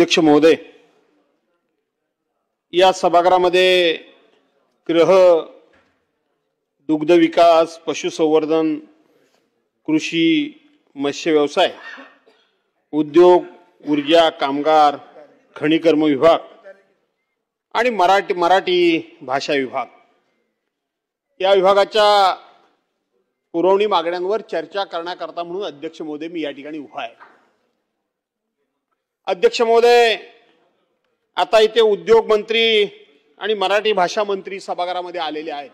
अध्यक्ष महोदय, या सभागृहामध्ये गृह, दुग्ध विकास, पशुसंवर्धन, कृषी, मत्स्य व्यवसाय, उद्योग, ऊर्जा, कामगार, खनिकर्म विभाग आणि मराठी भाषा विभाग या विभागाच्या पुरवणी मागण्यांवर चर्चा करण्याकरता म्हणून अध्यक्ष महोदय मी या ठिकाणी उभा आहे। अध्यक्ष महोदय, आता इथे उद्योग मंत्री आणि मराठी भाषा मंत्री सभागृहामध्ये आलेले आहेत।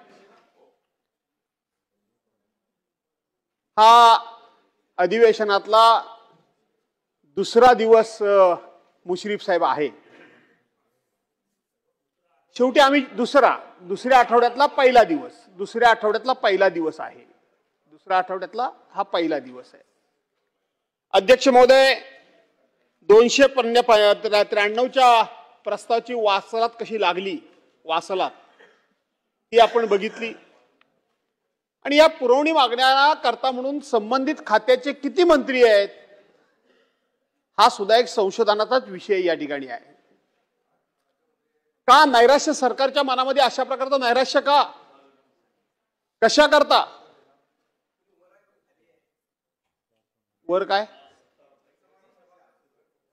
हा अधिवेशनातला दुसरा दिवस मुश्रीफ साहेब आहे। शेवटी आम्ही दुसऱ्या आठवड्यातला पहिला दिवस आहे। दुसऱ्या आठवड्यातला हा पहिला दिवस आहे। अध्यक्ष महोदय, 293च्या प्रस्तावाची वासलात कशी लागली ती आपण बघितली आणि या पुरवणी मागण्या करता म्हणून संबंधित खात्याचे किती मंत्री आहेत हा सुद्धा एक संशोधनाचाच विषय या ठिकाणी आहे। का नैराश्य सरकारच्या मनामध्ये अशा प्रकारचं नैराश्य का, कशा करता? वर काय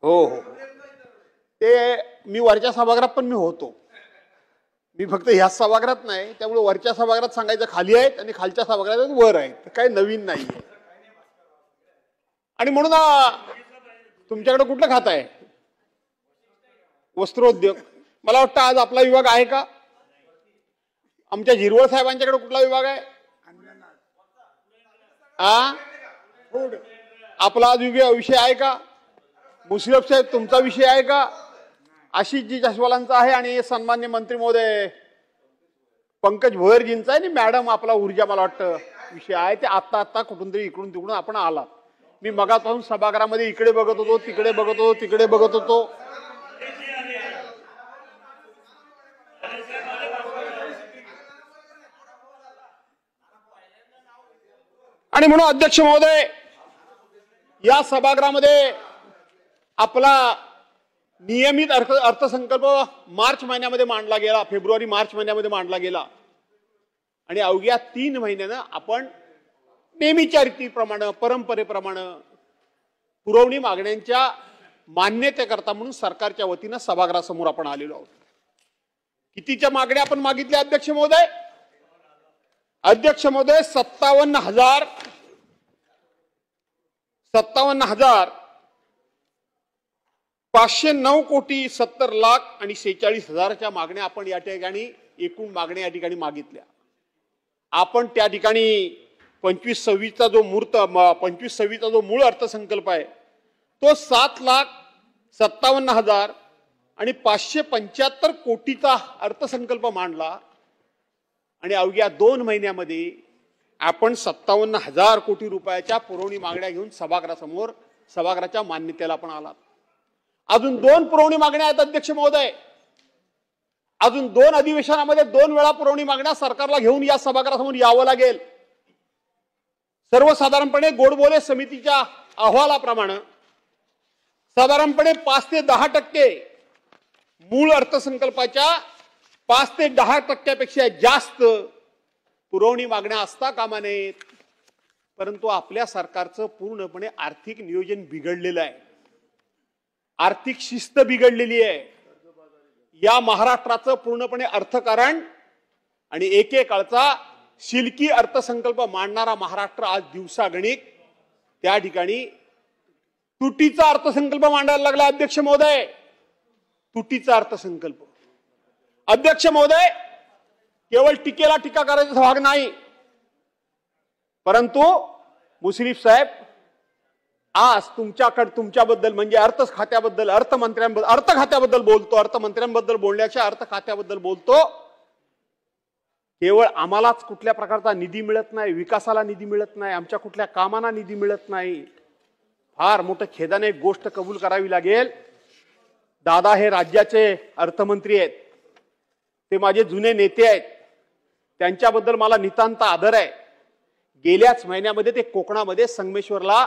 हो ते मी वरच्या सभागृहात पण मी होतो, मी फक्त ह्या सभागृहात नाही, त्यामुळे वरच्या सभागृहात सांगायचं खाली आहेत आणि खालच्या सभागृहात वर आहेत, काही नवीन नाहीये। आणि म्हणून तुमच्याकडे कुठलं खातं आहे? वस्त्रोद्योग। मला वाटतं आज आपला विभाग आहे का? आमच्या झिरवळ साहेबांच्याकडे कुठला विभाग आहे? आपला आज विषय आहे का? मुश्रीफ साहेब तुमचा विषय आहे का? आशिषजी जसवालांचा आहे आणि सन्मान्य मंत्री महोदय पंकज भोयरजींचा आहे आणि मॅडम आपला ऊर्जा मला वाटतं विषय आहे। ते आता कुठून तरी इकडून तिकडून आपण आलात। मी मगापासून सभागृहामध्ये इकडे बघत होतो, तिकडे बघत होतो। आणि म्हणून अध्यक्ष महोदय, या सभागृहामध्ये आपला नियमित अर्थसंकल्प मार्च महिन्यामध्ये मांडला गेला, फेब्रुवारी मार्च महिन्यामध्ये मांडला गेला आणि अवघ्या 3 महिन्यानं आपण नेहमीच्या रीतीप्रमाणे, परंपरेप्रमाणे पुरवणी मागण्यांच्या मान्यतेकरता म्हणून सरकारच्या वतीनं सभागृहासमोर आपण आलेलो आहोत। कितीच्या मागण्या आपण मागितल्या अध्यक्ष महोदय? 57,509 कोटी 70 लाख आणि 46,000च्या मागण्या आपण या ठिकाणी, एकूण मागण्या या ठिकाणी मागितल्या। आपण त्या ठिकाणी 25-26चा जो मूळ अर्थसंकल्प आहे तो 7,57,000 आणि 575 कोटीचा अर्थसंकल्प मांडला आणि अवघ्या 2 महिन्यामध्ये आपण 57,000 कोटी रुपयाच्या पुरवणी मागण्या घेऊन सभागृहासमोर, सभागृहाच्या मान्यतेला आपण आलात। अजून 2 पुरवणी मागण्या आहेत अध्यक्ष महोदय। अजून 2 अधिवेशनामध्ये 2 वेळा पुरवणी मागण्या सरकारला घेऊन या सभागृहासमोर यावं लागेल। सर्वसाधारणपणे गोडबोले समितीच्या अहवालाप्रमाणे साधारणपणे 5 ते 10% मूळ अर्थसंकल्पाच्या 5 ते 10% जास्त पुरवणी मागण्या असता कामा नयेत। परंतु आपल्या सरकारचं पूर्णपणे आर्थिक नियोजन बिघडलेलं आहे, आर्थिक शिस्त बिघडलेली आहे। या महाराष्ट्राचं पूर्णपणे अर्थकारण आणि एकेकाळचा शिल्की अर्थसंकल्प मांडणारा महाराष्ट्र आज दिवसागणिक त्या ठिकाणी तुटीचा अर्थसंकल्प मांडायला लागला अध्यक्ष महोदय। तुटीचा अर्थसंकल्प अध्यक्ष महोदय, केवळ टीकेला टीका करायचा भाग नाही, परंतु मुश्रीफ साहेब आज तुमच्याबद्दल म्हणजे अर्थ खात्याबद्दल बोलतो, अर्थमंत्र्यांबद्दल बोलण्याच्या अर्थ खात्याबद्दल बोलतो। केवळ आम्हालाच कुठल्या प्रकारचा निधी मिळत नाही, विकासाला निधी मिळत नाही, आमच्या कुठल्या कामांना निधी मिळत नाही। फार मोठं खेदाने एक गोष्ट कबूल करावी लागेल, दादा हे राज्याचे अर्थमंत्री आहेत, ते माझे जुने नेते आहेत, त्यांच्याबद्दल मला नितांत आदर आहे। गेल्याच महिन्यामध्ये ते कोकणामध्ये संगमेश्वरला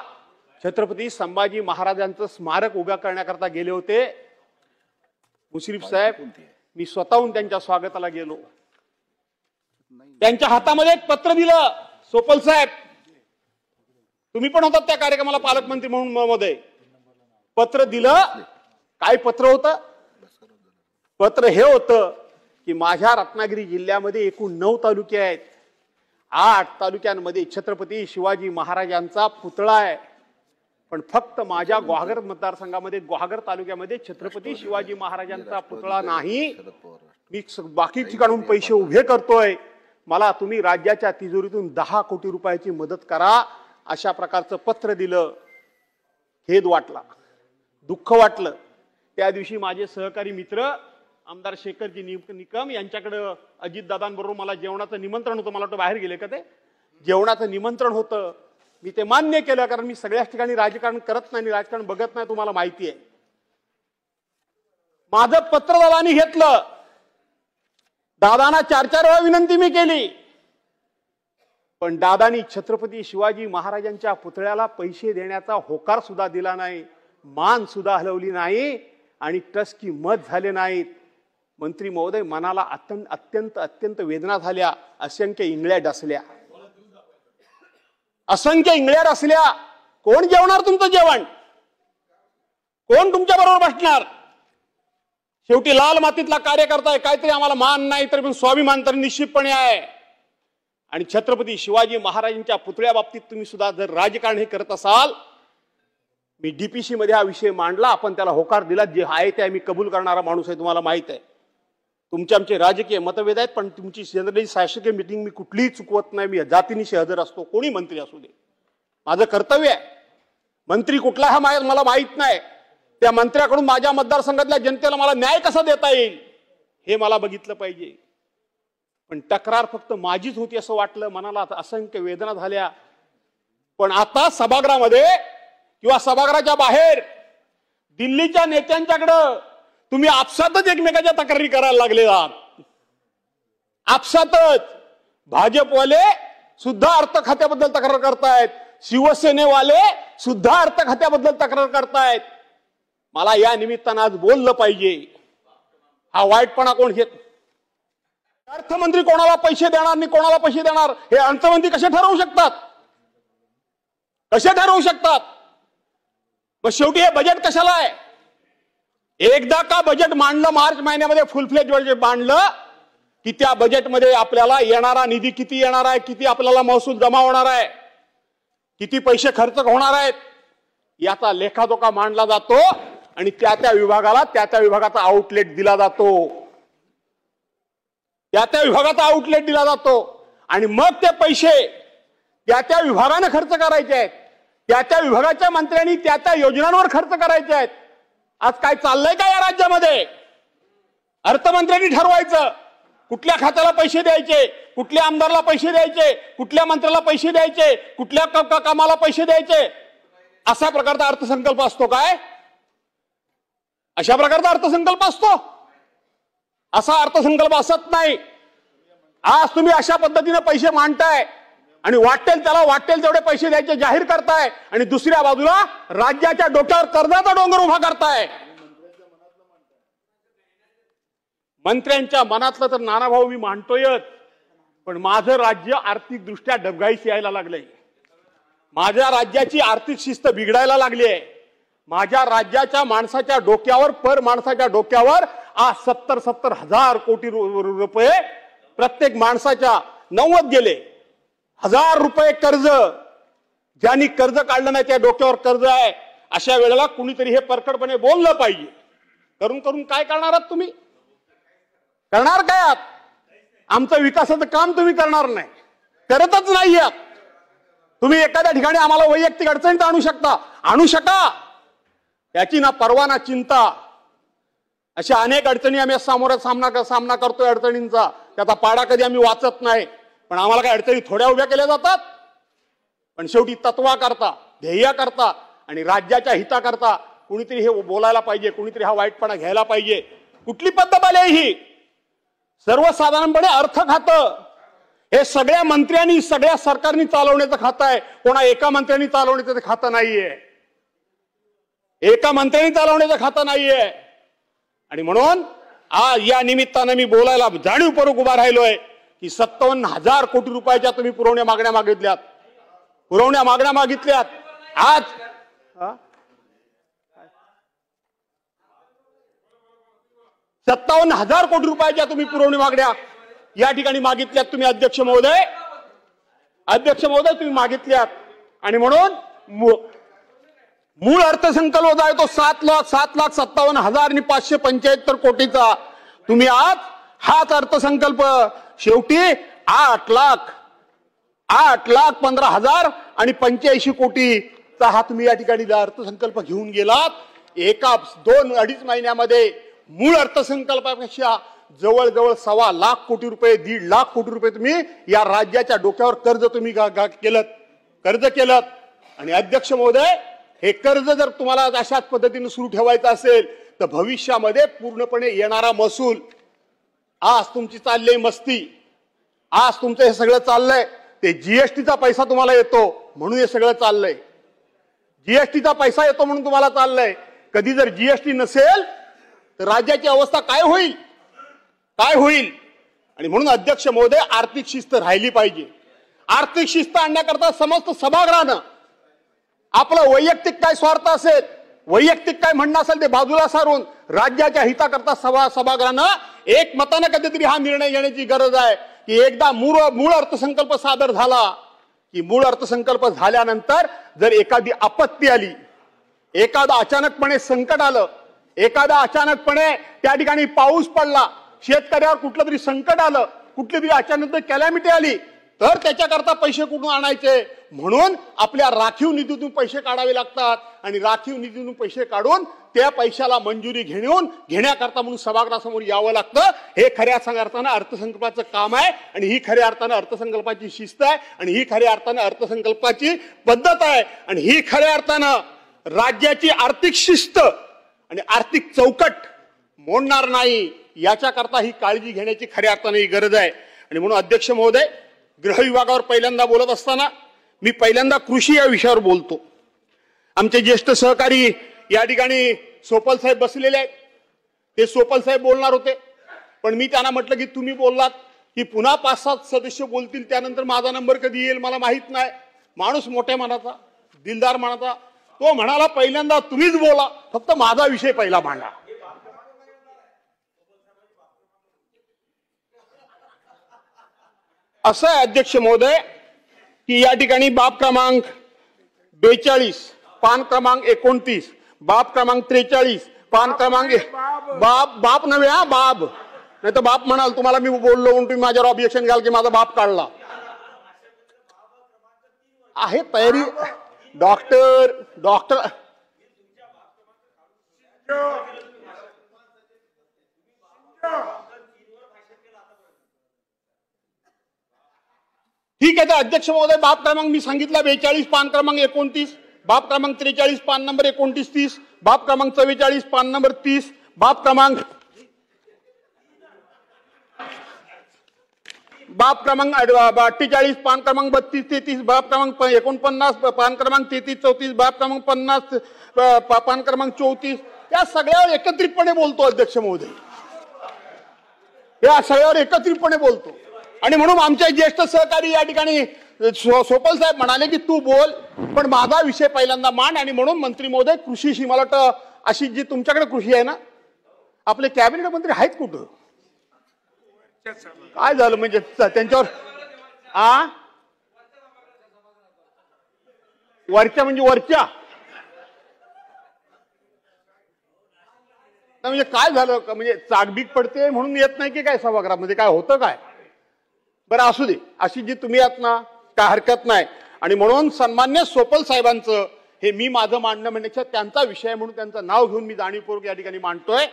छत्रपती संभाजी महाराजांचं स्मारक उभा करण्याकरता गेले होते मुश्रीफ साहेब, मी स्वतःहून त्यांच्या स्वागताला गेलो. त्यांच्या हातामध्ये एक पत्र दिलं. सोपल साहेब, तुम्ही पण होतात त्या कार्यक्रमाला पालकमंत्री म्हणून मध्ये. पत्र दिलं. काय पत्र होतं? पत्र हे होतं की माझ्या रत्नागिरी जिल्ह्यामध्ये एकूण 9 तालुके आहेत. 8 तालुक्यांमध्ये छत्रपती शिवाजी महाराजांचा पुतळा आहे. पण फक्त माझ्या गुहागर मतदारसंघामध्ये, गुहागर तालुक्यामध्ये छत्रपती शिवाजी महाराजांचा पुतळा नाही. मी बाकी ठिकाणून पैसे उभे करतोय. मला तुम्ही राज्याच्या तिजोरीतून 10 कोटी रुपयाची मदत करा. अशा प्रकारचं पत्र दिलं. खेद वाटला, दुःख वाटलं. त्या दिवशी माझे सहकारी मित्र आमदार शेखरजी निकम यांच्याकडे अजितदादांबरोबर मला जेवणाचं निमंत्रण होतं. मला वाटतं बाहेर गेले का ते. जेवणाचं निमंत्रण होतं. मी ते मान्य केलं, कारण मी सगळ्याच ठिकाणी राजकारण करत नाही, राजकारण बघत नाही, तुम्हाला माहिती आहे. माझं पत्र दादांनी घेतलं. दादांना 4-4 वेळा विनंती मी केली, पण दादांनी छत्रपती शिवाजी महाराजांच्या पुतळ्याला पैसे देण्याचा होकार सुद्धा दिला नाही, मान सुद्धा हलवली नाही आणि टसकी मत झाले नाहीत. मंत्री महोदय, मनाला अत्यंत अत्यंत वेदना झाल्या. असंख्य इंगळ्या डसल्या, असंख्य इंगळ्या डसल्या. कोण जेवणार तुमचं जेवण? कोण तुमच्या बरोबर बसणार? शेवटी लाल मातीतला कार्यकर्ता आहे. काहीतरी आम्हाला मान नाही तर पण स्वाभिमान तर निश्चितपणे आहे. आणि छत्रपती शिवाजी महाराजांच्या पुतळ्या बाबतीत तुम्ही सुद्धा जर राजकारण हे करत असाल, मी डीपीसी मध्ये हा विषय मांडला, आपण त्याला होकार दिला. जे आहे ते मी कबूल करणारा माणूस आहे, तुम्हाला माहित आहे. तुमचे आमचे राजकीय मतभेद आहेत, पण तुमची जनरली शासकीय मीटिंग मी कुठलीही चुकवत नाही. मी जातीनिशी हजर असतो, कोणी मंत्री असू दे. माझं कर्तव्य आहे. मंत्री कुठला हा मला माहित नाही. त्या मंत्र्याकडून माझ्या मतदारसंघातल्या जनतेला मला न्याय कसा देता येईल हे मला बघितलं पाहिजे. पण तक्रार फक्त माझीच होती असं वाटलं. मनाला असंख्य वेदना झाल्या. पण आता सभागृहामध्ये किंवा सभागृहाच्या बाहेर दिल्लीच्या नेत्यांच्याकडं तुम्ही आपसातच एकमेकाच्या तक्रारी करायला लागले आहात. आपसातच भाजपवाले सुद्धा अर्थ खात्याबद्दल तक्रार करतायत, शिवसेनेवाले सुद्धा अर्थ खात्याबद्दल तक्रार करतायत. मला या निमित्तानं आज बोललं पाहिजे. हा वाईटपणा कोण घेत? अर्थमंत्री कोणाला पैसे देणार नाही, कोणाला पैसे देणार हे अर्थमंत्री कसे ठरवू शकतात? कसे ठरवू शकतात? मग शेवटी हे बजेट कशाला आहे? एकदा का बजेट मांडलं मार्च महिन्यामध्ये, फुल फ्लेज बजेट मांडलं की त्या बजेटमध्ये आपल्याला येणारा निधी किती येणार आहे, किती आपल्याला महसूल जमा होणार आहे, किती पैसे खर्च होणार आहेत, याचा लेखाजोखा मांडला जातो आणि त्या विभागाला त्या विभागाचा आउटलेट दिला जातो. त्या विभागाचा आउटलेट दिला जातो आणि मग ते पैसे त्या विभागाने खर्च करायचे आहेत. त्या विभागाच्या मंत्र्यांनी त्या योजनांवर खर्च करायचे आहेत. आज काय चाललंय का या राज्यामध्ये? अर्थमंत्र्यांनी ठरवायचं कुठल्या खात्याला पैसे द्यायचे, कुठल्या आमदारला पैसे द्यायचे, कुठल्या मंत्र्याला पैसे द्यायचे, कुठल्या कामाला पैसे द्यायचे. अशा प्रकारचा अर्थसंकल्प असतो काय? अशा प्रकारचा अर्थसंकल्प असतो? असा अर्थसंकल्प असत नाही. आज तुम्ही अशा पद्धतीने पैसे मांडताय आणि वाटेल तेवढे पैसे द्यायचे जाहीर करताय आणि दुसऱ्या बाजूला राज्याच्या डोक्यावर कर्जाचा डोंगर उभा करताय. मंत्र्यांच्या मनातलं तर नानाभाऊ मी मांडतोयच, पण माझं राज्य आर्थिक दृष्ट्या डबघाईस यायला लागलंय. माझ्या राज्याची आर्थिक शिस्त बिघडायला लागली आहे. माझ्या राज्याच्या माणसाच्या डोक्यावर, पर माणसाच्या डोक्यावर आज 70 हजार कोटी रुपये प्रत्येक माणसाच्या 90 गेले. 1000 रुपये कर्ज. ज्यांनी कर्ज काढलं नाही त्या डोक्यावर कर्ज आहे. अशा वेळेला कुणीतरी हे परखडपणे बोललं पाहिजे. करून काय करणार आहात तुम्ही? करणार काय आहात? आमचं विकासाचं काम तुम्ही करणार नाही, करतच नाही आहात. तुम्ही एखाद्या ठिकाणी आम्हाला वैयक्तिक अडचणीत आणू शका, याची ना परवा ना चिंता. अशा अनेक अडचणी आम्ही सामना करतोय अडचणींचा. त्याचा पाडा कधी आम्ही वाचत नाही. पण आम्हाला काही अडचणी थोड्या उभ्या केल्या जातात. पण शेवटी तत्वाकरता, ध्येयाकरता आणि राज्याच्या हिताकरता कुणीतरी हे बोलायला पाहिजे, कुणीतरी हा वाईटपणा घ्यायला पाहिजे. कुठली पद्धत आली ही? सर्वसाधारणपणे अर्थ खातं हे सगळ्या मंत्र्यांनी, सगळ्या सरकारनी चालवण्याचं खातं आहे. कोणा एका मंत्र्यांनी चालवण्याचं ते खातं नाहीये. एका मंत्र्यांनी चालवण्याचं खातं नाहीये. आणि म्हणून या निमित्तानं मी बोलायला जाणीवपूर्वक उभा राहिलोय की 57,000 कोटी रुपयाच्या तुम्ही पुरवण्या मागण्या मागितल्यात आज 57,000 कोटी रुपयाच्या तुम्ही पुरवणी मागण्या या ठिकाणी मागितल्यात तुम्ही अध्यक्ष महोदय तुम्ही मागितल्यात आणि म्हणून मूळ अर्थसंकल्प जो आहे तो 7,57,575 कोटीचा तुम्ही आज हाच अर्थसंकल्प शेवटी 8,15,085 कोटीचा हा तुम्ही या ठिकाणी अर्थसंकल्प घेऊन गेलात. एका 2-2.5 महिन्यामध्ये मूळ अर्थसंकल्पापेक्षा जवळजवळ 1.25 लाख कोटी रुपये 1.5 लाख कोटी रुपये तुम्ही या राज्याच्या डोक्यावर कर्ज तुम्ही केलं. आणि अध्यक्ष महोदय हे कर्ज जर तुम्हाला अशाच पद्धतीने सुरू ठेवायचं असेल तर भविष्यामध्ये पूर्णपणे येणारा महसूल आज तुमची चालली मस्ती आज तुमचं हे सगळं चाललंय ते जीएसटीचा पैसा तुम्हाला येतो म्हणून हे सगळं चाललंय. जीएसटीचा पैसा येतो म्हणून तुम्हाला चाललंय. कधी जर जीएसटी नसेल तर राज्याची अवस्था काय होईल. आणि म्हणून अध्यक्ष महोदय आर्थिक शिस्त राहिली पाहिजे. आर्थिक शिस्त आणण्याकरता समस्त सभागृहानं आपला वैयक्तिक काय स्वार्थ असेल वैयक्तिक काय म्हणणं असेल ते बाजूला सारून राज्याच्या हिताकरता सभागृहानं एकमतानं कधीतरी हा निर्णय घेण्याची गरज आहे की एकदा मूळ अर्थसंकल्प सादर झाला की मूळ अर्थसंकल्प झाल्यानंतर जर एखादी आपत्ती आली एखादा अचानकपणे संकट आलं एखादा अचानकपणे त्या ठिकाणी पाऊस पडला शेतकऱ्यावर कुठलं तरी संकट आलं कुठली तरी अचानक कॅलॅमिटी आली तर त्याच्याकरता पैसे कुठून आणायचे म्हणून आपल्या राखीव निधीतून पैसे काढावे लागतात आणि राखीव निधीतून पैसे काढून त्या पैशाला मंजुरी घेण्याकरता म्हणून सभागृहासमोर यावं लागतं. हे खऱ्या अर्थानं अर्थसंकल्पाचं काम आहे आणि ही खऱ्या अर्थानं अर्थसंकल्पाची शिस्त आहे आणि ही खऱ्या अर्थानं अर्थसंकल्पाची पद्धत आहे आणि ही खऱ्या अर्थानं राज्याची आर्थिक शिस्त आणि आर्थिक चौकट मोडणार नाही याच्याकरता ही काळजी घेण्याची खऱ्या अर्थानं ही गरज आहे. आणि म्हणून अध्यक्ष महोदय गृह विभागावर पहिल्यांदा बोलत असताना मी पहिल्यांदा कृषी या विषयावर बोलतो. आमचे ज्येष्ठ सहकारी या ठिकाणी सोपल साहेब बसलेले आहेत. ते सोपल साहेब बोलणार होते पण मी त्यांना म्हटलं की तुम्ही बोललात की पुन्हा 5-7 सदस्य बोलतील त्यानंतर माझा नंबर कधी येईल मला माहित नाही. माणूस मोठ्या मनाचा दिलदार मनाचा तो म्हणाला पहिल्यांदा तुम्हीच बोला फक्त माझा विषय पहिला मांडा. असं आहे अध्यक्ष महोदय की या ठिकाणी बाब क्रमांक 42 पान क्रमांक 29 बाब क्रमांक 43 पान क्रमांक बाप नव्हे हा बाब नाही तर बाप म्हणाल तुम्हाला मी बोललो म्हणून तुम्ही माझ्यावर ऑब्जेक्शन घ्याल की माझा बाप काढला आहे तयारी डॉक्टर ठीक आहे. तर अध्यक्ष महोदय बाब क्रमांक मी सांगितला 42 पान क्रमांक 29 बाब क्रमांक 43 पान नंबर 29-30 बाब क्रमांक 44 पान नंबर 30 बाब क्रमांक 48 पान क्रमांक 32-33 बाब क्रमांक 49 पान क्रमांक 33-34 बाब क्रमांक 50 पान क्रमांक 34 या सगळ्यावर एकत्रितपणे बोलतो अध्यक्ष महोदय. या सगळ्यावर एकत्रितपणे बोलतो आणि म्हणून आमचे ज्येष्ठ सहकारी या ठिकाणी सोपल साहेब म्हणाले की तू बोल पण माझा विषय पहिल्यांदा मांड. आणि म्हणून मंत्री महोदय कृषीशी मला वाटतं अशी जी तुमच्याकडे कृषी आहे ना आपले कॅबिनेट मंत्री आहेत कुठं काय झालं म्हणजे त्यांच्यावर वरच्या म्हणजे वरच्या म्हणजे काय झालं म्हणजे चाकबीक पडते म्हणून येत नाही की काय सभागृहामध्ये काय होतं काय बरं असू दे अशी जी तुम्ही आहात ना काय हरकत नाही. आणि म्हणून सन्मान्य सोपल साहेबांचं हे मी माझं मांडणं म्हणण्याच्या त्यांचा विषय म्हणून त्यांचं नाव घेऊन मी जाणीवपूर्वक या ठिकाणी मांडतोय.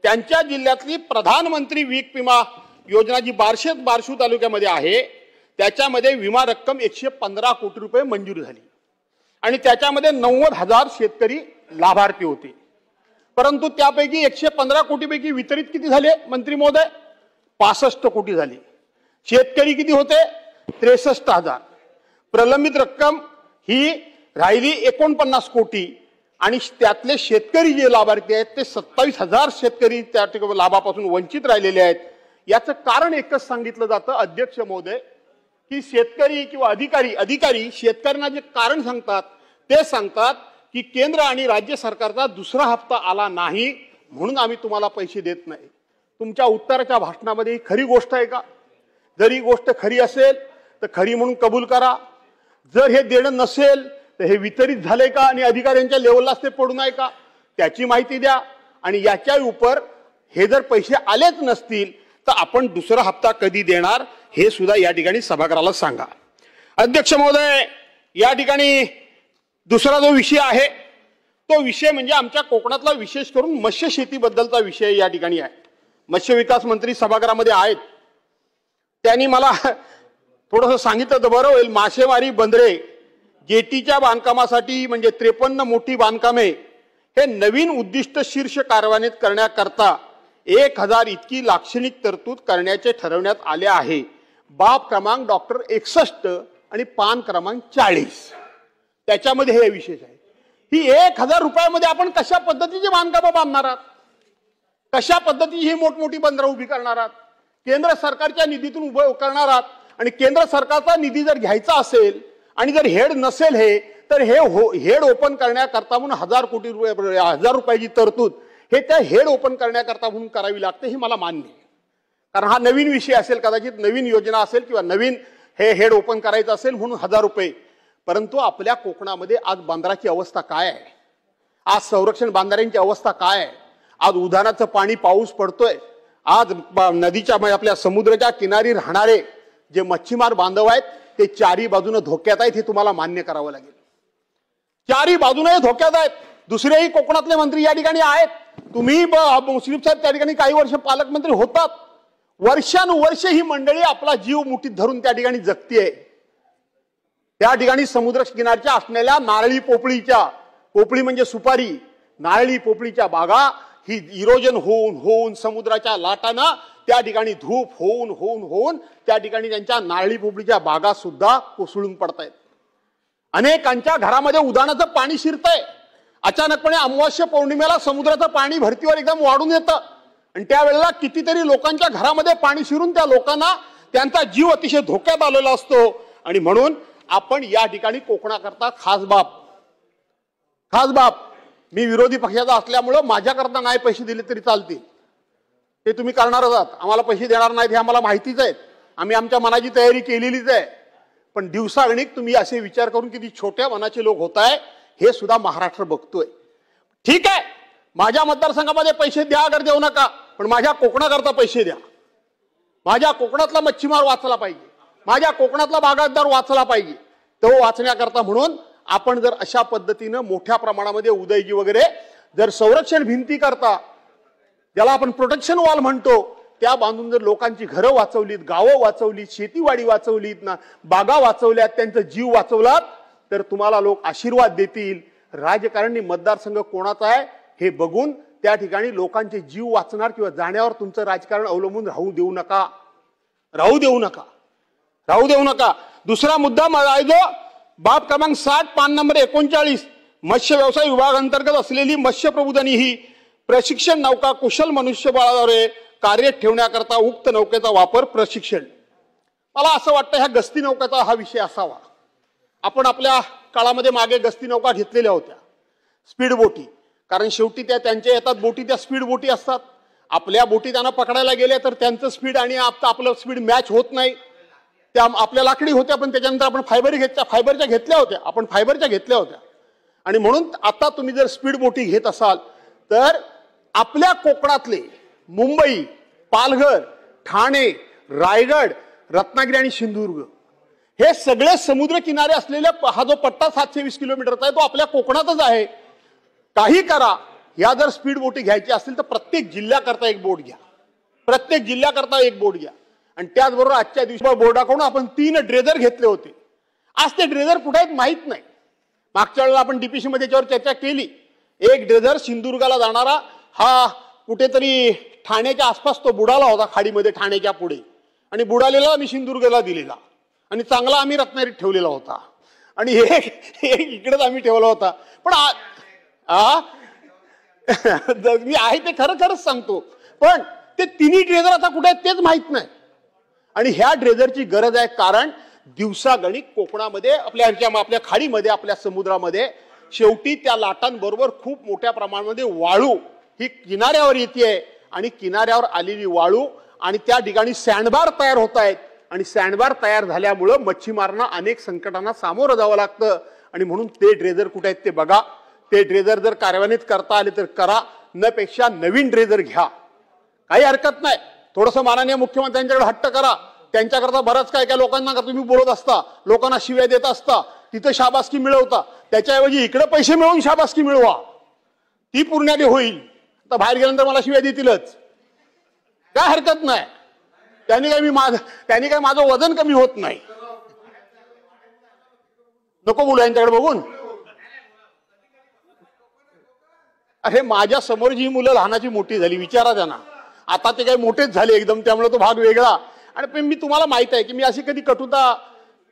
त्यांच्या जिल्ह्यातली प्रधानमंत्री पीक विमा योजना जी बार्शी तालुक्यामध्ये आहे त्याच्यामध्ये विमा रक्कम 115 कोटी रुपये मंजूर झाली आणि त्याच्यामध्ये 90,000 शेतकरी लाभार्थी होते. परंतु त्यापैकी 115 कोटीपैकी वितरित किती झाले मंत्री महोदय 65 कोटी झाली. शेतकरी किती होते 63,000. प्रलंबित रक्कम ही राहिली 49 कोटी आणि त्यातले शेतकरी जे लाभार्थी आहेत ते 27,000 शेतकरी त्या लाभापासून वंचित राहिलेले आहेत। याचं कारण एकच सांगितलं जातं अध्यक्ष महोदय की शेतकरी किंवा अधिकारी शेतकऱ्यांना जे कारण सांगतात ते सांगतात की केंद्र आणि राज्य सरकारचा दुसरा हप्ता आला नाही म्हणून आम्ही तुम्हाला पैसे देत नाही। तुमच्या उत्तराच्या भाषणामध्ये ही खरी गोष्ट आहे का? जर ही गोष्ट खरी असेल तर खरी म्हणून कबूल करा, जर हे देणं नसेल तर हे वितरित झाले का आणि अधिकाऱ्यांच्या लेवललाच ते पडून आहे का त्याची माहिती द्या। आणि याच्या उपर हे जर पैसे आलेच नसतील तर आपण दुसरा हप्ता कधी देणार हे सुद्धा या ठिकाणी सभागृहाला सांगा। अध्यक्ष महोदय, या ठिकाणी दुसरा जो विषय आहे तो विषय म्हणजे आमच्या कोकणातला विशेष करून मत्स्य शेतीबद्दलचा विषय या ठिकाणी आहे। मत्स्य विकास मंत्री सभागृहामध्ये आहेत, त्यांनी मला थोडंसं सांगितलं तर बरं होईल। मासेमारी बंदरे जेटीच्या बांधकामासाठी म्हणजे 53 मोठी बांधकामे हे नवीन उद्दिष्ट शीर्ष कार्यान्वित करण्याकरता 1000 इतकी लाक्षणिक तरतूद करण्याचे ठरवण्यात आले आहे। बाब क्रमांक डॉक्टर 61 आणि पान क्रमांक 40 त्याच्यामध्ये हे विशेष आहे। ही 1000 रुपयामध्ये आपण कशा पद्धतीचे बांधकाम बांधणार आहात, कशा पद्धतीची ही मोठमोठी बंदरं उभी करणार आहात, केंद्र सरकारच्या निधीतून उभं करणार आहात। आणि केंद्र सरकारचा निधी जर घ्यायचा असेल आणि जर हेड नसेल हे तर हे हेड ओपन करण्याकरता म्हणून 1000 रुपयाची तरतूद हे त्या हेड ओपन करण्याकरता म्हणून करावी लागते हे मला मान्य आहे, कारण हा नवीन विषय असेल, कदाचित नवीन योजना असेल किंवा नवीन हे हेड ओपन करायचं असेल म्हणून 1000 रुपये। परंतु आपल्या कोकणामध्ये आज बांद्राची अवस्था काय आहे, आज संरक्षण बांधाऱ्यांची अवस्था काय आहे, आज उधाणाचं पाणी पाऊस पडतोय, आज नदीच्या आपल्या समुद्राच्या किनारी राहणारे जे मच्छीमार बांधव आहेत ते चारी बाजूने धोक्यात आहेत हे तुम्हाला मान्य करावं लागेल। चारी बाजूने धोक्यात आहेत। दुसरेही कोकणातले मंत्री या ठिकाणी आहेत, तुम्ही मुश्रीफ साहेब त्या ठिकाणी काही वर्ष पालकमंत्री होतात, वर्षानुवर्षे ही मंडळी आपला जीव मुठीत धरून त्या ठिकाणी जगतीये। त्या ठिकाणी समुद्र किनारच्या असलेल्या नारळी पोपळी म्हणजे सुपारी, नारळी पोपळीच्या बागा ही इरोजन होऊन समुद्राच्या लाटांना त्या ठिकाणी धूप होऊन त्या ठिकाणी त्यांच्या नारळी पोपळीच्या बागा सुद्धा कोसळून पडतायत। अनेकांच्या घरामध्ये उधाणाचं पाणी शिरतंय, अचानकपणे अमावास्या पौर्णिमेला समुद्राचं पाणी भरतीवर एकदम वाढून येतं आणि त्यावेळेला कितीतरी लोकांच्या घरामध्ये पाणी शिरून त्या लोकांना त्यांचा जीव अतिशय धोक्यात आलेला असतो। आणि म्हणून आपण या ठिकाणी कोकणाकरता खास बाब मी विरोधी पक्षाचा असल्यामुळे माझ्याकरता नाही पैसे दिले तरी चालतील, ते तुम्ही करणारच आहात, आम्हाला पैसे देणार नाहीत हे आम्हाला माहितीच आहे, आम्ही आमच्या मनाची तयारी केलेलीच आहे। पण दिवसागणिक तुम्ही असे विचार करून किती छोट्या मनाचे लोक होत आहे हे सुद्धा महाराष्ट्र बघतोय। ठीक आहे, माझ्या मतदारसंघामध्ये पैसे द्या अगर देऊ नका, पण माझ्या कोकणाकरता पैसे द्या। माझ्या कोकणातला मच्छीमार वाचला पाहिजे, माझ्या कोकणातला बागायतदार वाचला पाहिजे। तो वाचण्याकरता म्हणून आपण जर अशा पद्धतीने मोठ्या प्रमाणामध्ये उदयजी वगैरे जर संरक्षण भिंती करता, ज्याला आपण प्रोटेक्शन वॉल म्हणतो, त्या बांधून जर लोकांची घरं वाचवलीत, गावं वाचवलीत, शेतीवाडी वाचवलीत ना, बागा वाचवल्यात, त्यांचा जीव वाचवलात तर तुम्हाला लोक आशीर्वाद देतील। राजकारणी मतदारसंघ कोणाचा आहे हे बघून त्या ठिकाणी लोकांचे जीव वाचणार किंवा जाण्यावर तुमचं राजकारण अवलंबून राहू देऊ नका। दुसरा मुद्दा आहे जो बाब क्रमांक 60 पान नंबर 39 मत्स्य व्यवसाय विभाग अंतर्गत असलेली मत्स्य प्रबोधिनी ही प्रशिक्षण नौका कुशल मनुष्यबळाद्वारे कार्य ठेवण्याकरता उक्त नौकेचा वापर प्रशिक्षण। मला असं वाटतं ह्या गस्ती नौकेचा हा विषय असावा। आपण आपल्या काळामध्ये मागे गस्ती नौका घेतलेल्या होत्या, स्पीड बोटी, कारण शेवटी त्या त्यांच्या येतात बोटी, त्या स्पीड बोटी असतात। आपल्या बोटी त्यांना पकडायला गेल्या तर त्यांचं स्पीड आणि आपलं स्पीड मॅच होत नाही। त्या आपल्या लाकडी होत्या, पण त्याच्यानंतर आपण फायबरच्या घेतल्या होत्या। आणि म्हणून आता तुम्ही जर स्पीड बोटी घेत असाल तर आपल्या कोकणातले मुंबई, पालघर, ठाणे, रायगड, रत्नागिरी आणि सिंधुदुर्ग हे सगळे समुद्र किनारे असलेल्या हा जो पट्टा 720 किलोमीटरचा आहे तो आपल्या कोकणातच आहे। काही करा, या जर स्पीड बोटी घ्यायची असतील तर प्रत्येक जिल्ह्याकरता एक बोट घ्या। आणि त्याचबरोबर आजच्या दिवशी बोर्डाकडून आपण 3 ड्रेजर घेतले होते। आज ते ड्रेजर कुठे आहेत माहित नाही। मागच्या वेळेला आपण डीपीसी मध्ये त्याच्यावर चर्चा केली। एक ड्रेजर सिंधुदुर्गाला जाणारा हा कुठेतरी ठाण्याच्या आसपास तो बुडाला होता खाडीमध्ये, ठाण्याच्या पुढे, आणि बुडालेला आम्ही सिंधुदुर्गला दिलेला आणि चांगला आम्ही रत्नागिरीत ठेवलेला होता आणि एक इकडेच आम्ही ठेवला होता। पण मी आहे ते खरं खरंच सांगतो, पण ते तिन्ही ड्रेजर आता कुठे आहेत तेच माहित नाही. आणि ह्या ड्रेजरची गरज आहे, कारण दिवसागणिक कोकणामध्ये आपल्या खाडीमध्ये, आपल्या समुद्रामध्ये शेवटी त्या लाटांबरोबर खूप मोठ्या प्रमाणामध्ये वाळू ही किनाऱ्यावर येते आणि किनाऱ्यावर आलेली वाळू आणि त्या ठिकाणी सँडबार तयार होत आहेत आणि सँडबार तयार झाल्यामुळं मच्छीमारांना अनेक संकटांना सामोरं जावं लागतं. आणि म्हणून ते ड्रेजर कुठे आहेत ते बघा. ते ड्रेजर जर कार्यान्वित करता आले तर करा, न पेक्षा नवीन ड्रेजर घ्या, काही हरकत नाही. थोडंसं माननीय मुख्यमंत्र्यांच्याकडे हट्ट करा. त्यांच्याकरता बरंच काय काय लोकांना तुम्ही बोलत असता, लोकांना शिव्या देत असता, तिथं शाबासकी मिळवता. त्याच्याऐवजी इकडे पैसे मिळवून शाबासकी मिळवा, ती पूर्णाली होईल. तर बाहेर गेल्यानंतर मला शिव्या देतीलच, काय हरकत नाही. त्यांनी काय माझं वजन कमी होत नाही. नको बोलू यांच्याकडे बघून. अरे माझ्या समोर जी मुलं लहानाची मोठी झाली, विचारा त्यांना. आता ते काही मोठेच झाले एकदम, त्यामुळे तो भाग वेगळा. आणि मी तुम्हाला माहित आहे की मी अशी कधी कटुता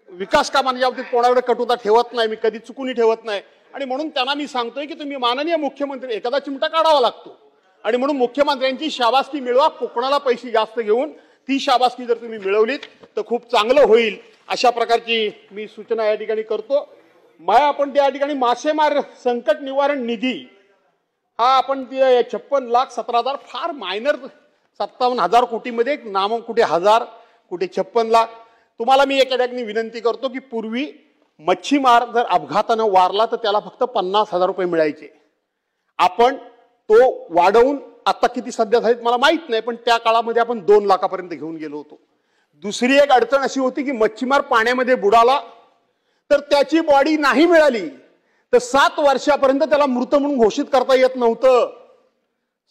विकास कामांच्या बाबतीत कोणाकडे कटुता ठेवत नाही, मी कधी चुकूनही ठेवत नाही. आणि म्हणून त्यांना मी सांगतोय की तुम्ही माननीय मुख्यमंत्री, एखादा चिमटा काढावा लागतो आणि म्हणून मुख्यमंत्र्यांची शाबासकी मिळवा. कोकणाला पैसे जास्त घेऊन ती शाबासकी जर तुम्ही मिळवलीत तर खूप चांगलं होईल. अशा प्रकारची मी सूचना या ठिकाणी करतो. आपण त्या ठिकाणी मासेमार संकट निवारण निधी हा आपण 56,17,000 फार मायनर 57,000 कोटीमध्ये नाम, कुठे 1000 कुठे 56,00,000. तुम्हाला मी एका ठिकाणी विनंती करतो की पूर्वी मच्छीमार जर अपघातानं वारला तर त्याला फक्त 50,000 रुपये मिळायचे. आपण तो वाढवून आता किती सध्या झालीत मला माहित नाही, पण त्या काळामध्ये आपण 2 लाखापर्यंत घेऊन गेलो होतो. दुसरी एक अडचण अशी होती की मच्छीमार पाण्यामध्ये बुडाला तर त्याची बॉडी नाही मिळाली तर 7 वर्षापर्यंत त्याला मृत म्हणून घोषित करता येत नव्हतं.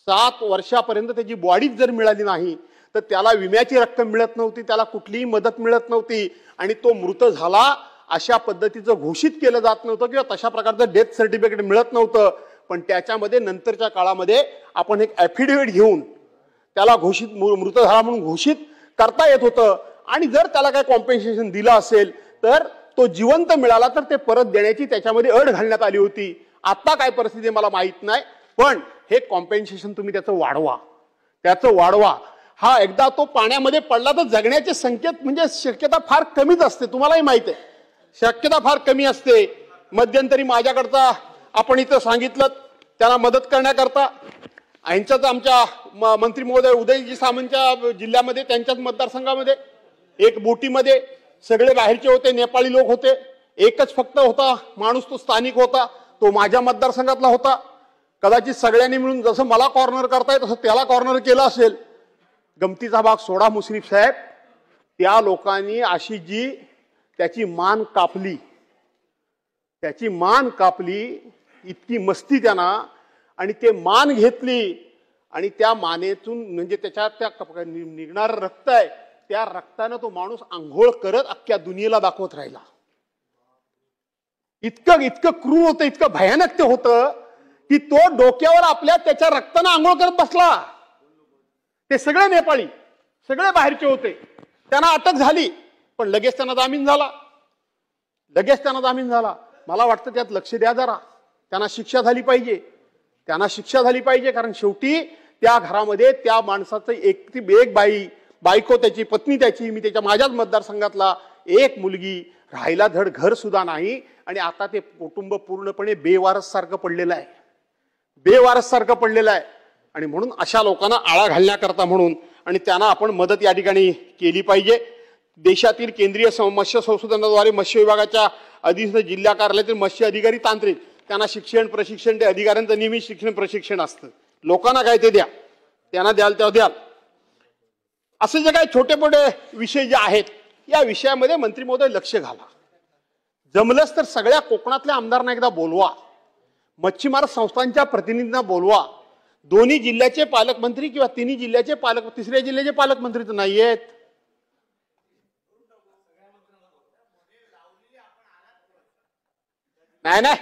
7 वर्षापर्यंत त्याची बॉडीच जर मिळाली नाही तर त्याला विम्याची रक्कम मिळत नव्हती, त्याला कुठलीही मदत मिळत नव्हती आणि तो मृत झाला अशा पद्धतीचं घोषित केलं जात नव्हतं किंवा तशा प्रकारचं डेथ सर्टिफिकेट मिळत नव्हतं. पण त्याच्यामध्ये नंतरच्या काळामध्ये आपण एक ॲफिडेव्हिट घेऊन त्याला मृत झाला म्हणून घोषित करता येत होतं. आणि जर त्याला काय कॉम्पेन्सेशन दिलं असेल तर तो जिवंत मिळाला तर ते परत देण्याची त्याच्यामध्ये अट घालण्यात आली होती. आता काय परिस्थिती मला माहित नाही, पण हे कॉम्पेन्सेशन तुम्ही त्याचं वाढवा. हा एकदा तो पाण्यामध्ये पडला तर जगण्याचे संकेत म्हणजे शक्यता फार कमीच असते, तुम्हालाही माहित आहे, शक्यता फार कमी असते. मध्यंतरी माझ्याकडचा आपण इथं सांगितलं त्यांना मदत करण्याकरता यांच्याच आमच्या मंत्री महोदय उदयजी सामंतच्या जिल्ह्यामध्ये त्यांच्याच मतदारसंघामध्ये एक बोटीमध्ये सगळे बाहेरचे होते, नेपाळी लोक होते, एकच फक्त होता माणूस, तो स्थानिक होता, तो माझ्या मतदारसंघातला होता. कदाचित सगळ्यांनी मिळून जसं मला कॉर्नर करताय तसं त्याला कॉर्नर केलं असेल. गमतीचा भाग सोडा मुश्रीफ साहेब, त्या लोकांनी अशी जी त्याची मान कापली, इतकी मस्ती त्यांना, आणि ते मान घेतली आणि त्या मानेतून म्हणजे त्याच्या त्या निघणारं रक्त आहे त्या रक्तानं तो माणूस आंघोळ करत अख्ख्या दुनियेला दाखवत राहिला. इतकं क्रूर होतं, इतकं भयानक ते होतं की तो डोक्यावर आपल्या त्याच्या रक्तानं आंघोळ करत बसला. ते सगळे नेपाळी, सगळे बाहेरचे होते. त्यांना अटक झाली पण लगेच त्यांना जामीन झाला. मला वाटतं त्यात लक्ष द्या जरा, त्यांना शिक्षा झाली पाहिजे. कारण शेवटी त्या घरामध्ये त्या माणसाचं एक बायको, त्याची पत्नी, मी माझ्याच मतदारसंघातला एक मुलगी, राहायला धड घर सुद्धा नाही आणि आता ते कुटुंब पूर्णपणे बेवारस सारखं पडलेलं आहे. आणि म्हणून अशा लोकांना आळा घालण्याकरता म्हणून आणि त्यांना आपण मदत या ठिकाणी केली पाहिजे. देशातील केंद्रीय मत्स्य संशोधनाद्वारे मत्स्य विभागाच्या अधिकृत जिल्हा कार्यालयातील मत्स्य अधिकारी तांत्रिक त्यांना शिक्षण प्रशिक्षण, ते अधिकाऱ्यांचं नियमित शिक्षण प्रशिक्षण असतं. लोकांना काय ते द्या, त्यांना द्याल तेव्हा द्याल. असे जे काही छोटे मोठे विषय जे आहेत या विषयामध्ये मंत्री महोदय लक्ष घाला. जमलंच तर सगळ्या कोकणातल्या आमदारांना एकदा बोलवा, मच्छीमार संस्थांच्या प्रतिनिधींना बोलवा. दोन्ही जिल्ह्याचे पालकमंत्री किंवा तिन्ही जिल्ह्याचे तिसऱ्या जिल्ह्याचे पालकमंत्री तर नाहीयेत. नाही,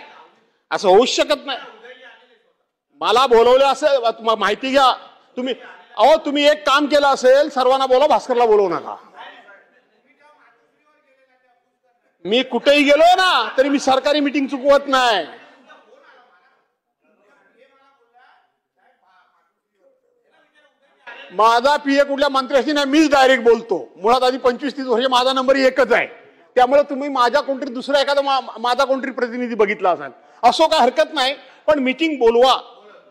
असं होऊच शकत नाही. मला बोलवलं असेल, माहिती घ्या तुम्ही. तुम्ही एक काम केलं असेल, सर्वांना बोला, भास्करला बोलवू नका. मी कुठेही गेलो ना तरी मी सरकारी मीटिंग चुकवत नाही. माझा पीए कुठल्या मंत्र्याशी नाही, मीच डायरेक्ट बोलतो. मुळात आधी 25-30 वर्ष माझा नंबर एकच आहे. त्यामुळे तुम्ही माझ्या कोणतरी दुसरा एखादा माझा कोणतरी प्रतिनिधी बघितला असाल, असो काय हरकत नाही. पण मीटिंग बोलवा,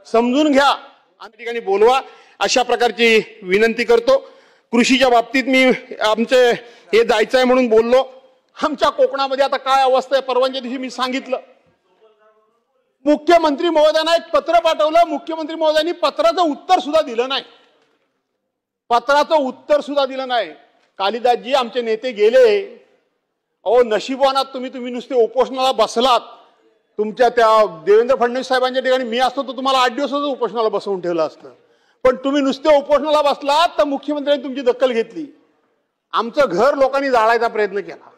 समजून घ्या आणि ठिकाणी बोलवा, अशा प्रकारची विनंती करतो. कृषीच्या बाबतीत मी आमचे हे जायचं आहे म्हणून बोललो. आमच्या कोकणामध्ये आता काय अवस्था आहे, परवाच्या दिवशी मी सांगितलं. मुख्यमंत्री महोदयांना एक पत्र पाठवलं, मुख्यमंत्री महोदयांनी पत्राचं उत्तर सुद्धा दिलं नाही. पत्राचं उत्तर सुद्धा दिलं नाही. कालिदासजी आमचे नेते गेले. अहो नशिबवानात तुम्ही नुसते उपोषणाला बसलात. तुमच्या त्या देवेंद्र फडणवीस साहेबांच्या ठिकाणी मी असतो तर तुम्हाला 8 दिवस उपोषणाला बसवून ठेवलं असतं. पण तुम्ही नुसते उपोषणाला बसलात तर मुख्यमंत्र्यांनी तुमची दखल घेतली. आमचं घर लोकांनी जाळायचा प्रयत्न केला,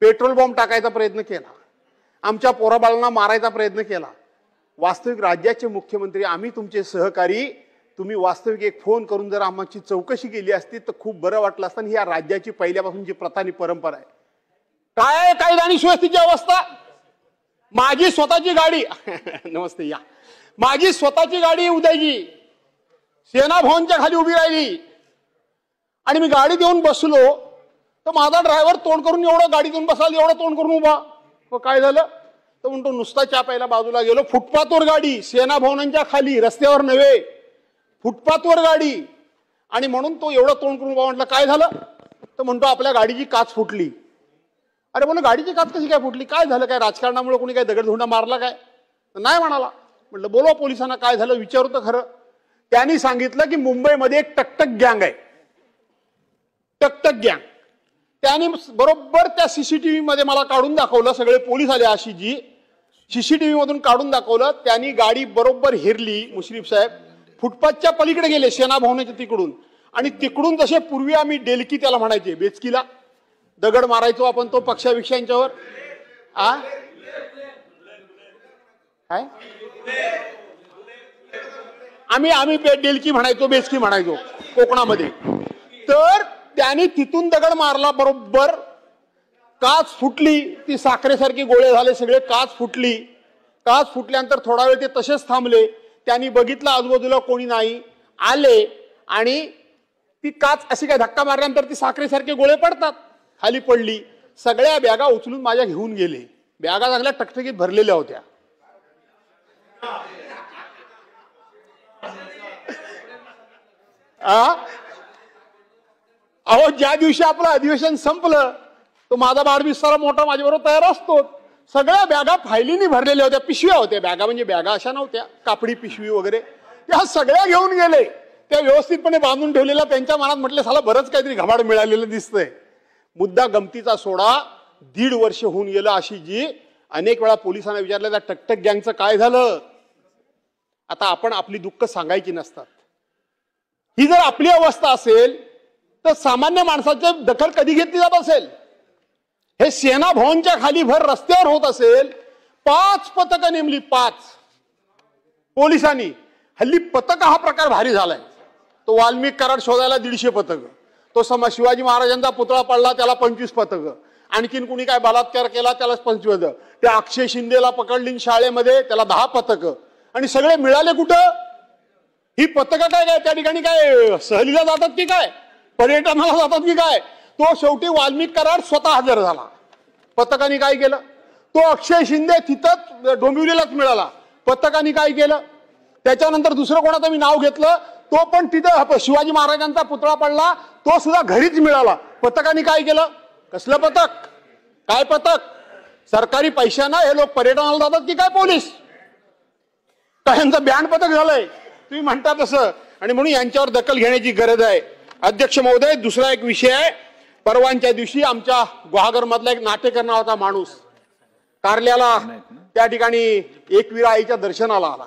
पेट्रोल बॉम्ब टाकायचा प्रयत्न केला, आमच्या पोराबाळांना मारायचा प्रयत्न केला. वास्तविक राज्याचे मुख्यमंत्री आम्ही तुमचे सहकारी, तुम्ही वास्तविक एक फोन करून जर आमची चौकशी केली असती तर खूप बरं वाटलं असतं. ही या राज्याची पहिल्यापासूनची प्रथा आणि परंपरा आहे. काय कायदा आणि सुव्यवस्थेची अवस्था. माझी स्वतःची गाडी नमस्ते या, माझी स्वतःची गाडी उद्याची सेना भवनच्या खाली उभी राहिली आणि मी गाडी देऊन बसलो तर माझा ड्रायव्हर तोंड करून एवढं गाडी देऊन बसाल, एवढं तोंड करून उभा. काय झालं तर म्हणतो नुसता चहा प्यायला बाजूला गेलो. फुटपाथवर गाडी, सेना भवनांच्या खाली, रस्त्यावर नव्हे, फुटपाथवर गाडी. आणि म्हणून तो एवढं तोंड करून उभा. म्हटलं काय झालं तर म्हणतो आपल्या गाडीची काच फुटली. अरे म्हणून गाडीची काच कशी काय फुटली, काय झालं, काय राजकारणामुळे कोणी काय दगडधोंडा मारला काय. नाही म्हणाला. म्हटलं बोलवा पोलिसांना, काय झालं विचारू तर खरं. त्यांनी सांगितलं की मुंबईमध्ये एक टकटक गँग आहे, टकटक गँग. त्यांनी बरोबर त्या सीसीटीव्ही मध्ये मला काढून दाखवलं. सगळे पोलीस आले आशिषजी, सीसीटीव्ही मधून काढून दाखवलं. त्यांनी गाडी बरोबर हेरली. मुश्रीफ साहेब फुटपाथच्या पलीकडे गेले, सेना भवनाच्या तिकडून. आणि तिकडून जसे पूर्वी आम्ही डेलकी त्याला म्हणायचे, बेचकीला दगड मारायचो आपण तो पक्षाविषयांच्यावर. काय आम्ही डेलकी म्हणायचो, बेचकी म्हणायचो कोकणामध्ये. तर त्यांनी तिथून दगड मारला, बरोबर काच फुटली. ती साखरेसारखी गोळे झाले सगळे, काच फुटली. काच फुटल्यानंतर थोडा वेळ ते तसेच थांबले. त्यांनी बघितलं आजूबाजूला कोणी नाही, आले आणि ती काच अशी काय धक्का मारल्यानंतर ती साखरेसारखे गोळे पडतात, खाली पडली. सगळ्या बॅगा उचलून माझ्या घेऊन गेले. बॅगा चांगल्या टकटकीत भरलेल्या होत्या. अहो ज्या दिवशी आपलं अधिवेशन संपलं तो माझा बारबिस्तारा मोठा माझ्याबरोबर तयार असतो. सगळ्या बॅगा फायलीनी भरलेल्या होत्या, पिशव्या होत्या. बॅगा म्हणजे बॅगा अशा नव्हत्या, कापडी पिशवी वगैरे, त्या सगळ्या घेऊन गेले. त्या व्यवस्थितपणे बांधून ठेवलेल्या. त्यांच्या मनात म्हटलं साला बरंच काहीतरी घबाड मिळालेलं दिसतंय. मुद्दा गमतीचा सोडा, 1.5 वर्ष होऊन गेलं. आशिषजी अनेक वेळा पोलिसांना विचारलं त्या टकटक गँगचं काय झालं. आता आपण आपली दुःख सांगायची नसतात. ही जर आपली अवस्था असेल तर सामान्य माणसाची दखल कधी घेतली जात असेल. हे सेना भवनच्या खाली भर रस्त्यावर होत असेल. 5 पथकं नेमली, 5 पोलिसांनी. हल्ली पथक हा प्रकार भारी झालाय. तो वाल्मिक कराड शोधायला 150 पथकं, तो शिवाजी महाराजांचा पुतळा पडला त्याला 25 पथकं, आणखीन कुणी काय बलात्कार केला त्याला 25. त्या अक्षय शिंदेला पकडली शाळेमध्ये त्याला 10 पथकं. आणि सगळे मिळाले कुठं. ही पथकं काय त्या ठिकाणी काय सहलीला जातात की काय, पर्यटनाला जातात की काय. तो शेवटी वाल्मिक कराड स्वतः हजर झाला. पथकाने काय केलं, तो अक्षय शिंदे तिथंच डोंबिवलीलाच मिळाला. पथकाने काय केलं, त्याच्यानंतर दुसरं कोणाचं मी नाव घेतलं, तो पण तिथं शिवाजी महाराजांचा पुतळा पडला, तो सुद्धा घरीच मिळाला. पथकाने काय केलं, कसलं पथक, काय पथक, सरकारी पैशानं हे लोक पर्यटनाला जातात की काय पोलीस. यांचं बँड पथक झालंय तुम्ही म्हणता तसं. आणि म्हणून यांच्यावर दखल घेण्याची गरज आहे. अध्यक्ष महोदय, दुसरा एक विषय आहे. परवांच्या दिवशी आमच्या गुहागर मधला एक नाटेकर नावाचा माणूस कारल्याला त्या ठिकाणी एकविरा आईच्या दर्शनाला आला.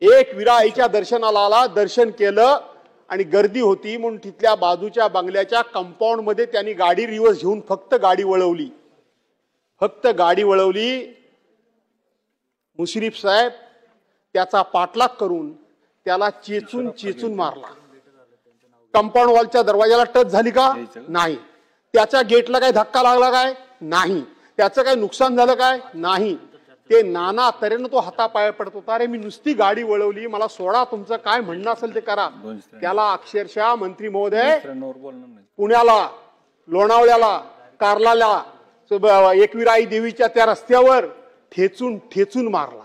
एकविरा आईच्या दर्शनाला आला, दर्शन केलं आणि गर्दी होती म्हणून तिथल्या बाजूच्या बंगल्याच्या कंपाऊंड मध्ये त्यांनी गाडी रिव्हर्स घेऊन फक्त गाडी वळवली. फक्त गाडी वळवली. मुश्रीफ साहेब त्याचा पाठलाग करून त्याला चेचून चेचून मारला. कंपाऊंड वॉलच्या दरवाजाला टच झाली का, नाही. त्याच्या गेटला काय धक्का लागला काय, नाही. त्याचं काय नुकसान झालं काय, नाही. ते नाना तऱ्हेनं तो हातापाय पडत होता, अरे मी नुसती गाडी वळवली, मला सोडा, तुमचं काय म्हणणं असेल ते करा. त्याला अक्षरशः मंत्री महोदय पुण्याला, लोणावळ्याला, कार्लाला, एकविराई देवीच्या त्या रस्त्यावर ठेचून ठेचून मारला.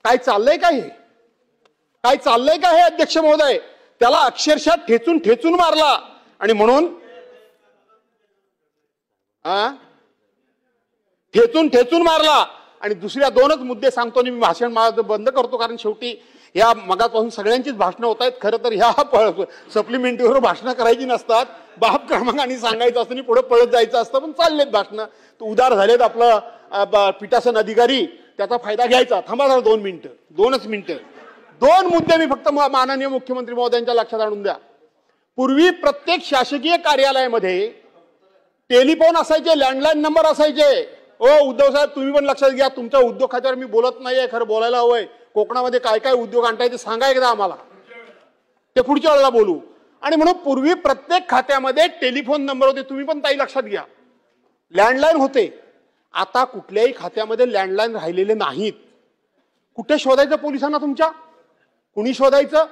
काय चाललंय का हे? काय चाललंय का हे अध्यक्ष महोदय? त्याला अक्षरशः ठेचून ठेचून मारला. आणि म्हणून ठेचून ठेचून मारला. आणि दुसऱ्या दोनच मुद्दे सांगतो आणि मी भाषण माझं बंद करतो, कारण शेवटी या मगापासून सगळ्यांचीच भाषणं होत आहेत. खरं तर ह्या सप्लिमेंटरीवर भाषणं करायची नसतात, बाप क्रमांकाने सांगायचं असतं आणि पुढे पळत जायचं असतं, पण चाललेत भाषणं. तर उदार झालेत आपलं पीठासन अधिकारी, त्याचा फायदा घ्यायचा. थांबा 2 मिनिटं, 2च मिनिटं. 2 मुद्दे मी फक्त माननीय मुख्यमंत्री महोदयांच्या लक्षात आणून द्या. पूर्वी प्रत्येक शासकीय कार्यालयामध्ये टेलिफोन असायचे, लँडलाईन नंबर असायचे. उद्धव साहेब तुम्ही पण लक्षात घ्या, तुमच्या उद्योग खात्यावर मी बोलत नाहीये, खरं बोलायला हवंय. कोकणामध्ये काय काय उद्योग आणताय ते सांगा एकदा आम्हाला, ते पुढच्या वेळेला बोलू. आणि म्हणून पूर्वी प्रत्येक खात्यामध्ये टेलिफोन नंबर होते, तुम्ही पण ताई लक्षात घ्या. लँडलाईन होते. आता कुठल्याही खात्यामध्ये लँडलाईन राहिलेले नाहीत. कुठे शोधायचं पोलिसांना तुमच्या? कुणी शोधायचं?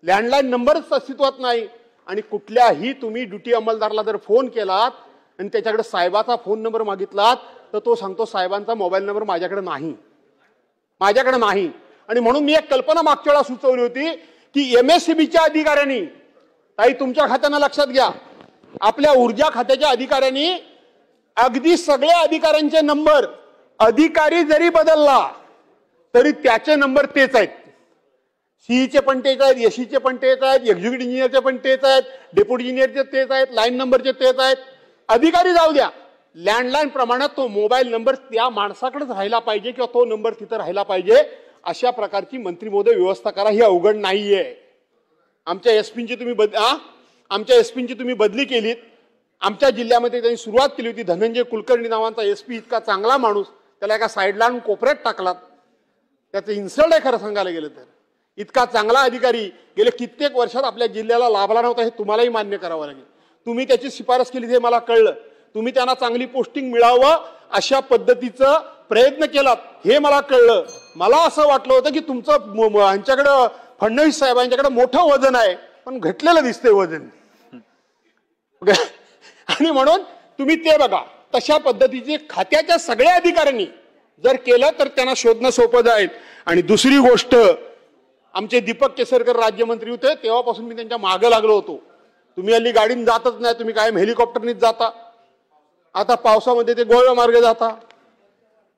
लँडलाईन नंबरच अस्तित्वात नाही. आणि कुठल्याही तुम्ही ड्युटी अंमलदाराला जर फोन केलात आणि त्याच्याकडे साहेबाचा फोन नंबर मागितलात तर तो सांगतो साहेबांचा मोबाईल नंबर माझ्याकडे नाही. आणि म्हणून मी एक कल्पना मागच्या वेळा सुचवली होती की MSCBच्या अधिकाऱ्यांनी, ताई तुमच्या खात्यानं लक्षात घ्या, आपल्या ऊर्जा खात्याच्या अधिकाऱ्यांनी अगदी सगळ्या अधिकाऱ्यांचे नंबर, अधिकारी जरी बदलला तरी त्याचे नंबर तेच आहेत. सीईचे पण तेच आहेत, एसीचे पण तेच आहेत, एक्झिक्युटिव्ह इंजिनियरचे पण तेच आहेत, डेप्युटी इंजिनियरचे तेच आहेत, लाईन नंबरचे तेच आहेत. अधिकारी जाऊ द्या, लँडलाईन प्रमाणात तो मोबाईल नंबर त्या माणसाकडेच राहिला पाहिजे किंवा तो नंबर तिथं राहिला पाहिजे. अशा प्रकारची मंत्री महोदय व्यवस्था करा. ही अवघड नाहीये. आमच्या एसपींची तुम्ही बदली केलीत. आमच्या जिल्ह्यामध्ये त्यांनी सुरुवात केली होती. धनंजय कुलकर्णी नावाचा एसपी, इतका चांगला माणूस, त्याला एका साईडला आणून कोपऱ्यात टाकलात. त्याचं इन्सल्ट आहे खरं सांगायला गेलं तर. इतका चांगला अधिकारी गेले कित्येक वर्षात आपल्या जिल्ह्याला लाभला नव्हता, हे तुम्हालाही मान्य करावं लागेल. तुम्ही त्याची शिफारस केली हे मला कळलं. तुम्ही त्यांना चांगली पोस्टिंग मिळावं अशा पद्धतीचं प्रयत्न केलात हे मला कळलं. मला असं वाटलं होतं की तुमचं यांच्याकडं, फडणवीस साहेबांच्याकडे मोठं वजन आहे, पण घटलेलं दिसतंय वजन. आणि म्हणून तुम्ही ते बघा, तशा पद्धतीचे खात्याच्या सगळ्या अधिकाऱ्यांनी जर केलं तर त्यांना शोधणं सोपं जाईल. आणि दुसरी गोष्ट, आमचे दीपक केसरकर राज्यमंत्री होते तेव्हापासून मी त्यांच्या मागे लागलो होतो. तुम्ही हल्ली गाडीने जातच नाही, तुम्ही कायम हेलिकॉप्टरनीच जाता. आता पावसामध्ये ते गोव्या मार्गे जाता.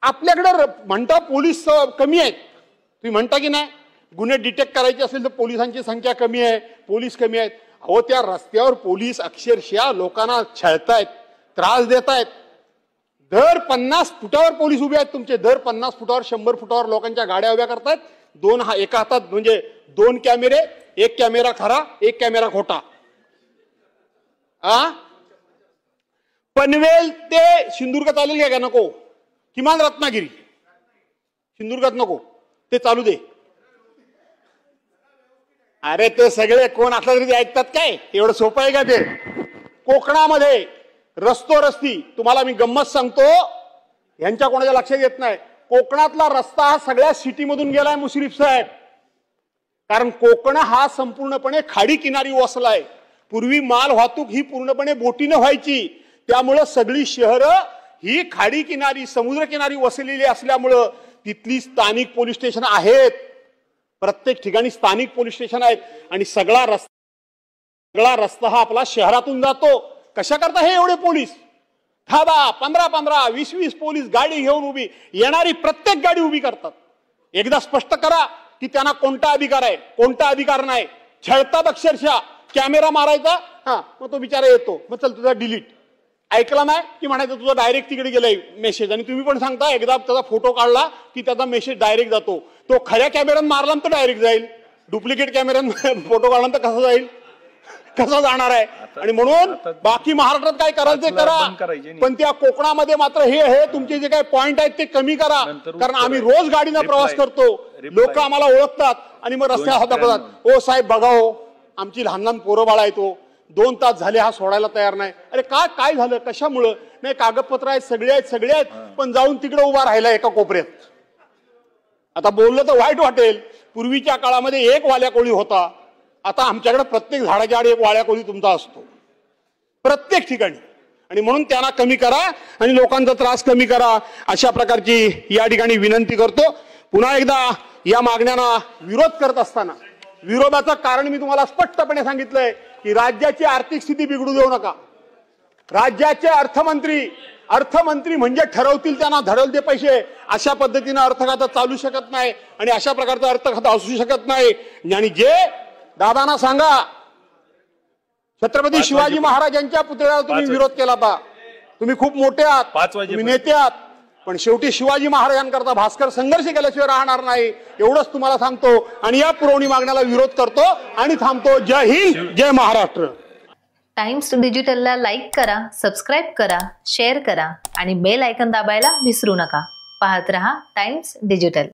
आपल्याकडे म्हणता पोलीस कमी आहेत, तुम्ही म्हणता की नाही, गुन्हे डिटेक्ट करायचे असेल तर पोलिसांची संख्या कमी आहे, पोलीस कमी आहेत. अहो त्या रस्त्यावर पोलीस अक्षरशः लोकांना छळतायत, त्रास देत आहेत. दर 50 फुटावर पोलीस उभे आहेत तुमचे, दर 50 फुटावर 100 फुटावर लोकांच्या गाड्या उभ्या करतायत. एका हातात म्हणजे 2 कॅमेरे, एक कॅमेरा खरा, एक कॅमेरा खोटा. पनवेल ते सिंधुदुर्ग चालेल का नको? किमान रत्नागिरी, सिंधुदुर्गात नको, ते चालू दे. अरे ते सगळे कोण असला तरी ऐकतात काय? एवढं सोपं आहे का ते? कोकणामध्ये रस्ती, तुम्हाला मी गंमत सांगतो, यांच्या कोणाच्या लक्षात येत नाही. कोकणातला रस्ता हा सगळ्या सिटीमधून गेलाय मुश्रीफ साहेब. कारण कोकण हा संपूर्णपणे खाडी किनारी वसलाय. पूर्वी माल वाहतूक ही पूर्णपणे बोटीनं व्हायची, त्यामुळं सगळी शहरं ही खाडी किनारी, समुद्र किनारी वसलेली असल्यामुळं तिथली स्थानिक पोलीस स्टेशन आहेत. प्रत्येक ठिकाणी स्थानिक पोलीस स्टेशन आहेत. आणि सगळा रस्ता हा आपला शहरातून जातो. कशा करता हे एवढे पोलीस? 10, 15, 20 पोलीस गाडी घेऊन उभी, येणारी प्रत्येक गाडी उभी करतात. एकदा स्पष्ट करा की त्यांना कोणता अधिकार आहे, कोणता अधिकार नाही. छळतात अक्षरशः. कॅमेरा मारायचा, मग तो बिचारा येतो, मग चल तुझा डिलीट. ऐकला नाही की म्हणायचं तुझा डायरेक्ट तिकडे गेलाय मेसेज. आणि तुम्ही पण सांगता एकदा त्याचा फोटो काढला की त्याचा मेसेज डायरेक्ट जातो. तो खऱ्या कॅमेऱ्यानं मारला तर डायरेक्ट जाईल, डुप्लिकेट कॅमेऱ्यानं फोटो काढला तर कसं जाईल, कसा जाणार आहे? आणि म्हणून बाकी महाराष्ट्रात काय करायचं ते करा, पण त्या कोकणामध्ये मात्र हे तुमचे जे काही पॉइंट आहेत ते कमी करा. कारण आम्ही रोज गाडीनं प्रवास करतो, लोक आम्हाला ओळखतात आणि मग रस्त्यावर हात दाखवतात. ओ साहेब बघा, हो आमची लहान लहान पोरं बाळा येतो, 2 तास झाले हा सोडायला तयार नाही. अरे काय झालं, कशामुळं? नाही, कागदपत्र आहेत, सगळे आहेत, पण जाऊन तिकडे उभा राहिला एका कोपऱ्यात. आता बोललं तर वाईट वाटेल, पूर्वीच्या काळामध्ये एक वाल्या कोळी होता, आता आमच्याकडे प्रत्येक झाडाच्या आड एक वाल्या कोळी तुमचा असतो प्रत्येक ठिकाणी. आणि म्हणून त्यांना कमी करा आणि लोकांचा त्रास कमी करा, अशा प्रकारची या ठिकाणी विनंती करतो. पुन्हा एकदा या मागण्यांना विरोध करत असताना विरोधाचं कारण मी तुम्हाला स्पष्टपणे सांगितलंय की राज्याची आर्थिक स्थिती बिघडू देऊ नका. राज्याचे अर्थमंत्री म्हणजे ठरवतील त्यांना धडल ते पैसे, अशा पद्धतीने अर्थखातं चालू शकत नाही आणि अशा प्रकारचं अर्थखातं असू शकत नाही. आणि जे दादांना सांगा, छत्रपती शिवाजी महाराजांच्या पुतळ्याला तुम्ही विरोध केला होता, तुम्ही खूप मोठे आहात, तुम्ही नेते आहात, पण शेवटी शिवाजी महाराजांकरता भास्कर संघर्ष केल्याशिवाय राहणार नाही, एवढंच तुम्हाला सांगतो. आणि या पुरवणी मागण्याला विरोध करतो आणि थांबतो. जय हिंद, जय महाराष्ट्र. टाइम्स डिजिटलला लाईक करा, सबस्क्राईब करा, शेअर करा आणि बेल आयकॉन दाबायला विसरू नका. पाहत रहा टाइम्स डिजिटल.